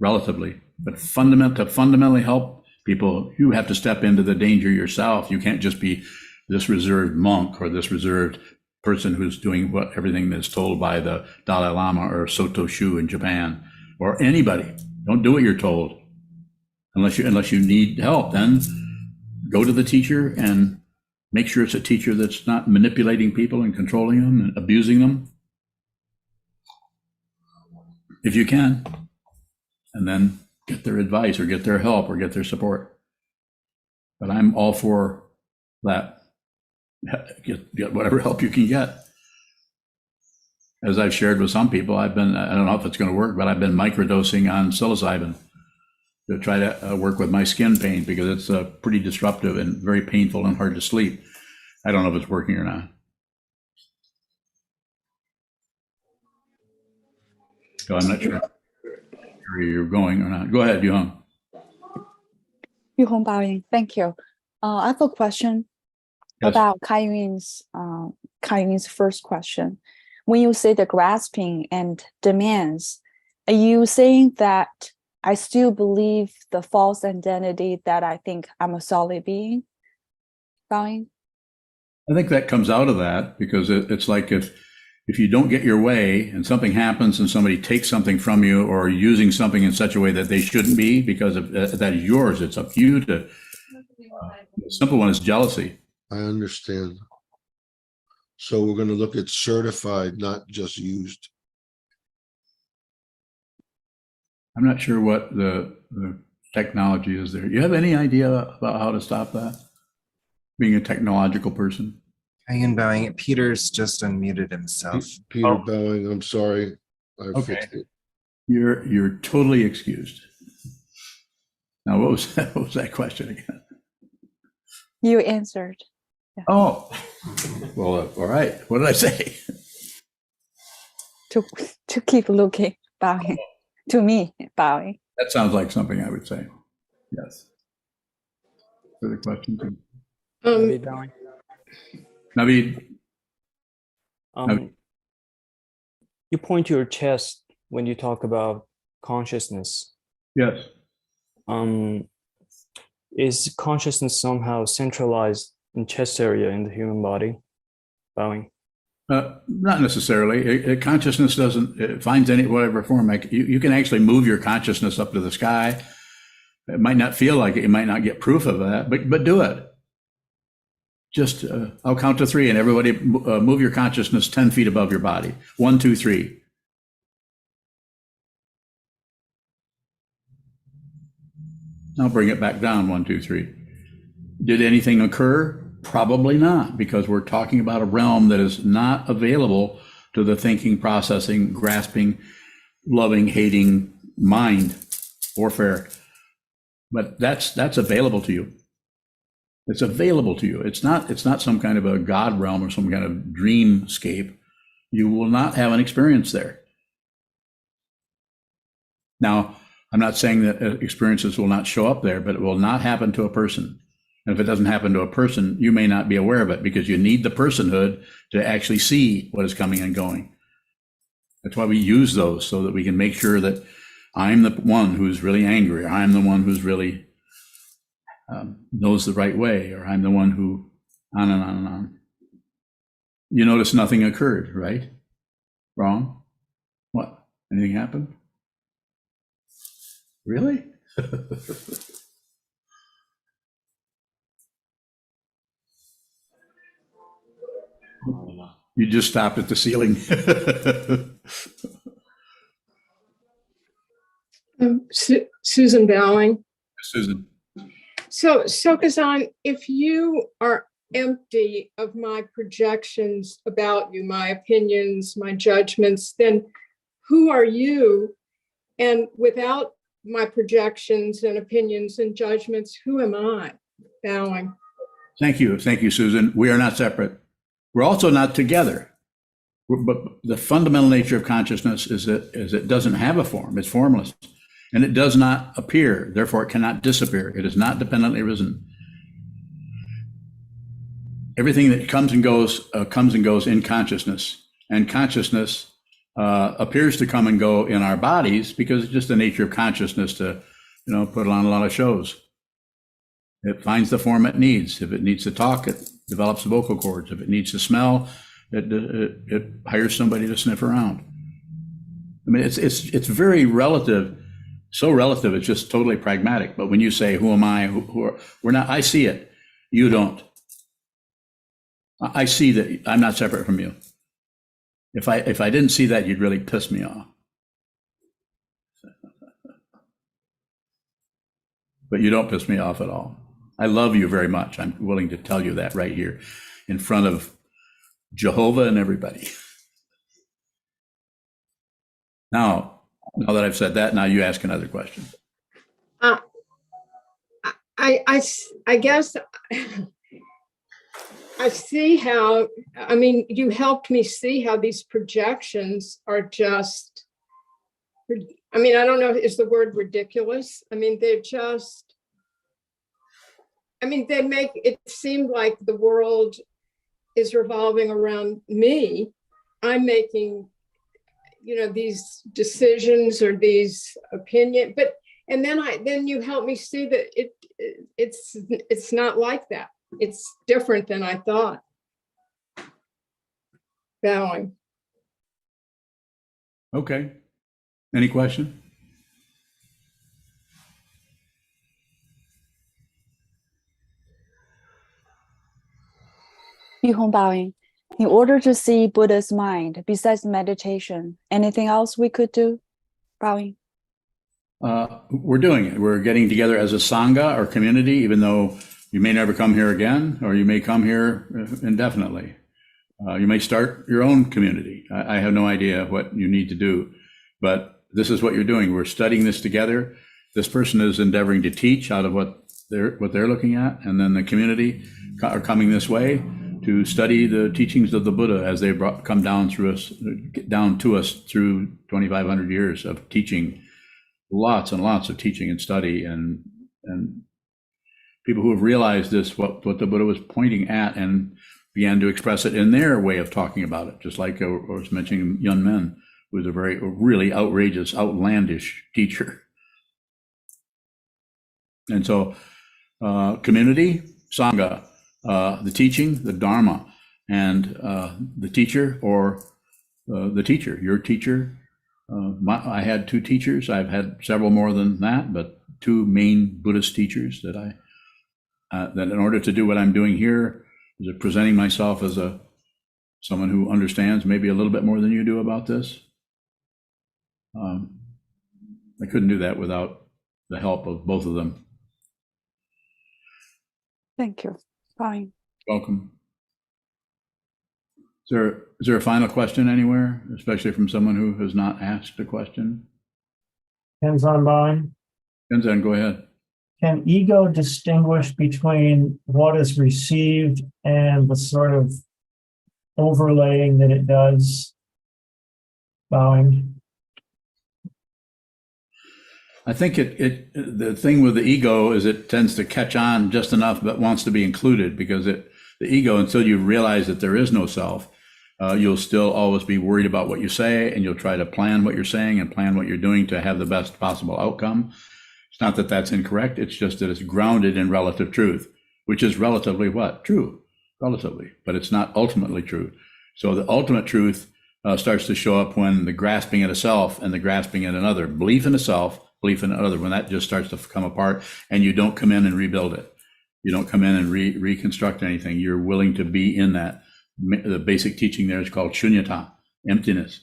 relatively, but to fundamentally help people, you have to step into the danger yourself. You can't just be this reserved monk or this reserved person who's doing everything that's told by the Dalai Lama or Sotoshu in Japan, or anybody. Don't do what you're told unless you need help. Then go to the teacher and Make sure it's a teacher that's not manipulating people and controlling them and abusing them, if you can, and then get their advice or get their help or get their support. But I'm all for that. Get whatever help you can get. As I've shared with some people, I don't know if it's going to work, but I've been microdosing on psilocybin to try to work with my skin pain, because it's pretty disruptive and very painful and hard to sleep. I don't know if it's working or not. So I'm not sure where you're going or not. Go ahead, Yuhong. Yuhong bowing. Thank you. I have a question Yes. about Kai-Yun's first question. When you say the grasping and demands, are you saying that I still believe the false identity that I think I'm a solid being? Bowing? I think that comes out of that, because it's like if you don't get your way and something happens and somebody takes something from you, or using something in such a way that they shouldn't be, because of, that is yours. It's up to you to. The simple one is jealousy. I understand. So we're going to look at certified, not just used. I'm not sure what the technology is there. You have any idea about how to stop that? Being a technological person? Kai-Yun bowing. Peter's just unmuted himself. Peter Oh. Bowing, I'm sorry. I Okay. fixed it. You're totally excused. Now, what was that question again? You answered. Oh, well, all right. What did I say? To keep looking, bowing. To me, bowing. That sounds like something I would say. Yes. Further questions? David Bowing. Naveed? You point to your chest when you talk about consciousness. Yes. Is consciousness somehow centralized in chest area in the human body? Bowing. Not necessarily. Consciousness doesn't, it finds any, whatever form. Like you can actually move your consciousness up to the sky. It might not feel like it. You might not get proof of that, but do it. Just, I'll count to 3 and everybody move your consciousness 10 feet above your body. 1, 2, 3. I'll bring it back down. 1, 2, 3. Did anything occur? Probably not, because we're talking about a realm that is not available to the thinking, processing, grasping, loving, hating mind warfare. But that's available to you. It's available to you. It's not some kind of a God realm or some kind of dreamscape. You will not have an experience there. Now, I'm not saying that experiences will not show up there, but it will not happen to a person. And if it doesn't happen to a person, you may not be aware of it, because you need the personhood to actually see what is coming and going. That's why we use those, so that we can make sure that I'm the one who's really angry, or I'm the one who's really knows the right way, or I'm the one who, on and on and on. You notice nothing occurred, right? Wrong? What? Anything happened? Really? You just stopped at the ceiling. Susan Bowing. Susan. So, Sokuzan, if you are empty of my projections about you, my opinions, my judgments, then who are you? And without my projections and opinions and judgments, who am I? Bowing. Thank you, Susan. We are not separate. We're also not together. But the fundamental nature of consciousness is that it doesn't have a form. It's formless. And it does not appear, therefore it cannot disappear. It is not dependently risen. Everything that comes and goes in consciousness. And consciousness appears to come and go in our bodies, because it's just the nature of consciousness to, put on a lot of shows. It finds the form it needs. If it needs to talk, it develops the vocal cords. If it needs to smell, it hires somebody to sniff around. I mean, it's very relative. So relative, it's just totally pragmatic. But when you say, who am I? We're not, I see it. You don't. I see that I'm not separate from you. If I didn't see that, you'd really piss me off. But you don't piss me off at all. I love you very much. I'm willing to tell you that right here in front of Jehovah and everybody. Now that I've said that, now you ask another question. I guess I see how, I mean, you helped me see how these projections are just, I mean, I don't know, is the word ridiculous? I mean, they're just, I mean, they make it seem like the world is revolving around me. I'm making, you know, these decisions or these opinions, but, and then you help me see that it's not like that. It's different than I thought. Bowing. Okay. Any question? Yuhong bowing. In order to see Buddha's mind, besides meditation, anything else we could do? Bowing. We're doing it. We're getting together as a sangha or community, even though you may never come here again, or you may come here indefinitely. You may start your own community. I have no idea what you need to do, but this is what you're doing. We're studying this together. This person is endeavoring to teach out of what they're looking at, and then the community are coming this way to study the teachings of the Buddha as they come down to us through 2,500 years of teaching, lots and lots of teaching and study, and people who have realized this, what the Buddha was pointing at, and began to express it in their way of talking about it. Just like I was mentioning Yun Men, who was a really outrageous, outlandish teacher. And so community, sangha, the teaching, the dharma, and the teacher or the teacher, your teacher. I had 2 teachers. I've had several more than that, but 2 main Buddhist teachers that that in order to do what I'm doing here, is presenting myself as someone who understands maybe a little bit more than you do about this. I couldn't do that without the help of both of them. Thank you. Fine. Welcome. Is there a final question anywhere, especially from someone who has not asked a question? Tenzan bowing. Tenzan, go ahead. Can ego distinguish between what is received and the sort of overlaying that it does? Bowing. I think the thing with the ego is it tends to catch on just enough, but wants to be included, because the ego, until you realize that there is no self, you'll still always be worried about what you say, and you'll try to plan what you're saying and plan what you're doing to have the best possible outcome. It's not that that's incorrect. It's just that it's grounded in relative truth, which is relatively what? True, relatively, but it's not ultimately true. So the ultimate truth starts to show up when the grasping at a self and the grasping at another, belief in a self, belief in another, when that just starts to come apart, and you don't come in and rebuild it. You don't come in and reconstruct anything. You're willing to be in that. The basic teaching there is called shunyata, emptiness.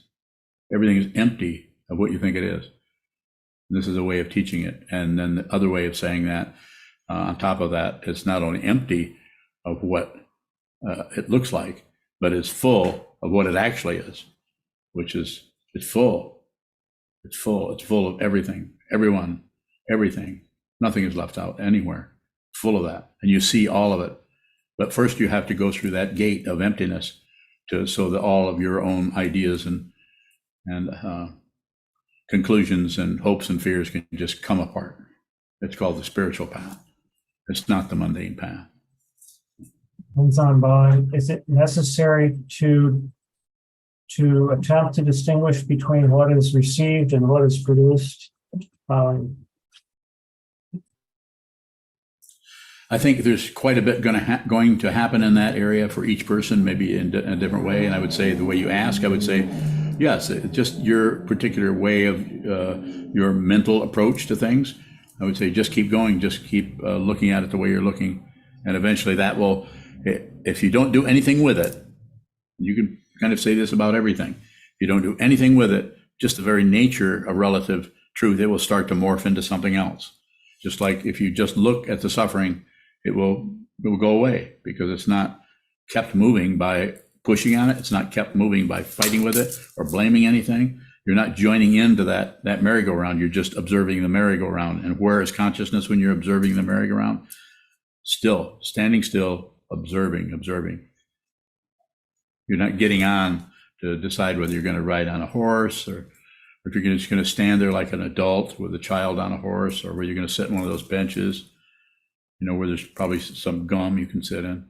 Everything is empty of what you think it is. This is a way of teaching it. And then the other way of saying that, on top of that, it's not only empty of what it looks like, but it's full of what it actually is, which is, it's full. It's full. It's full of everything, everyone, everything. Nothing is left out anywhere. Full of that. And you see all of it. But first you have to go through that gate of emptiness so that all of your own ideas and conclusions and hopes and fears can just come apart. It's called the spiritual path. It's not the mundane path. Tenzan bowing. Is it necessary to attempt to distinguish between what is received and what is produced? Bowing. I think there's quite a bit going to happen in that area for each person, maybe in a different way. And I would say the way you ask, I would say, yes, just your particular way of your mental approach to things. I would say just keep going, just keep looking at it the way you're looking. And eventually that will, If you don't do anything with it, you can kind of say this about everything. If you don't do anything with it, just the very nature of relative truth, it will start to morph into something else. Just like if you just look at the suffering, it will go away because it's not kept moving by pushing on it. It's not kept moving by fighting with it or blaming anything. You're not joining into that merry-go-round. You're just observing the merry-go-round. And where is consciousness when you're observing the merry-go-round? Still, standing still, observing. You're not getting on to decide whether you're going to ride on a horse or if you're just going to stand there like an adult with a child on a horse, or where you're going to sit in one of those benches, where there's probably some gum you can sit in.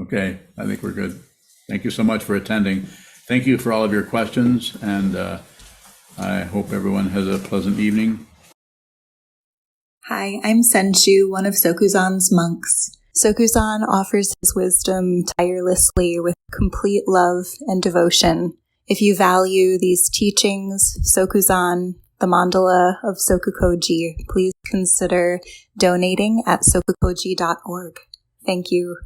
Okay, I think we're good. Thank you so much for attending. Thank you for all of your questions, and I hope everyone has a pleasant evening. Hi, I'm Senju, one of Sokuzan's monks. Sokuzan offers his wisdom tirelessly with complete love and devotion. If you value these teachings, Sokuzan, the mandala of SokukoJi, please consider donating at sokukoji.org. Thank you.